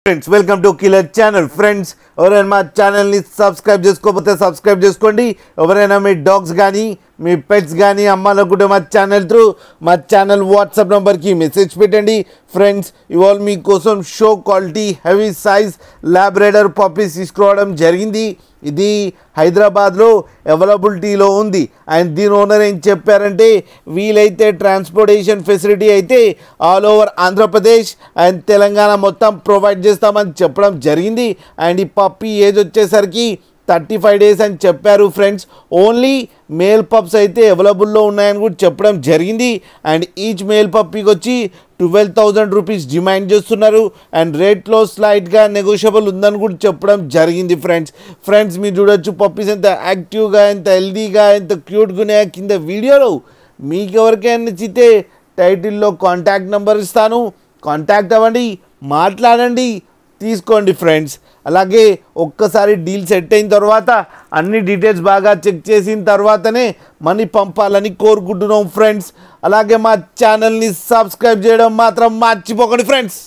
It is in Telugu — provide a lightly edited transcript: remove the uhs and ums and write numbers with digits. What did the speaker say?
Friends welcome to killer channel. Friends ఎవరైనా మా ఛానల్ని సబ్స్క్రైబ్ చేసుకోకపోతే సబ్స్క్రైబ్ చేసుకోండి. ఎవరైనా మీ డాగ్స్ కానీ మీ పెట్స్ కానీ అమ్మాలనుకుంటే మా ఛానల్ వాట్సాప్ నెంబర్కి మెసేజ్ పెట్టండి. ఫ్రెండ్స్ ఇవాళ మీకోసం show quality heavy size Labrador puppies తీసుకురావడం జరిగింది. ఇది హైదరాబాద్లో అవైలబిలిటీలో ఉంది. అండ్ దీని ఓనర్ ఏం చెప్పారంటే వీలైతే ట్రాన్స్పోర్టేషన్ ఫెసిలిటీ అయితే all over Andhra Pradesh and Telangana మొత్తం ప్రొవైడ్ చేస్తామని చెప్పడం జరిగింది. అండ్ ఈ పప్పీ ఏజ్ వచ్చేసరికి 35 days అని చెప్పారు. ఫ్రెండ్స్ ఓన్లీ మేల్ పప్స్ అయితే అవైలబుల్లో ఉన్నాయని కూడా చెప్పడం జరిగింది. అండ్ ఈచ్ మేల్ పప్పీకి వచ్చి 12,000 రూపీస్ డిమాండ్ చేస్తున్నారు. అండ్ రేట్లో స్లైట్గా నెగోషియబుల్ ఉందని కూడా చెప్పడం జరిగింది. ఫ్రెండ్స్ మీరు చూడొచ్చు పప్పీస్ ఎంత యాక్టివ్గా ఎంత హెల్దీగా ఎంత క్యూట్గా ఉన్నాయో కింద వీడియోలో. మీకు ఎవరికైనా నచ్చితే టైటిల్లో కాంటాక్ట్ నెంబర్ ఇస్తాను, కాంటాక్ట్ అవ్వండి, మాట్లాడండి, తీసుకోండి. ఫ్రెండ్స్ అలాగే ఒక్కసారి డీల్ సెట్ అయిన తర్వాత అన్ని డీటెయిల్స్ బాగా చెక్ చేసిన తర్వాతనే మనీ పంపాలని కోరుకుంటున్నాం. ఫ్రెండ్స్ అలాగే మా ఛానల్ని సబ్స్క్రైబ్ చేయడం మాత్రం మర్చిపోకండి. ఫ్రెండ్స్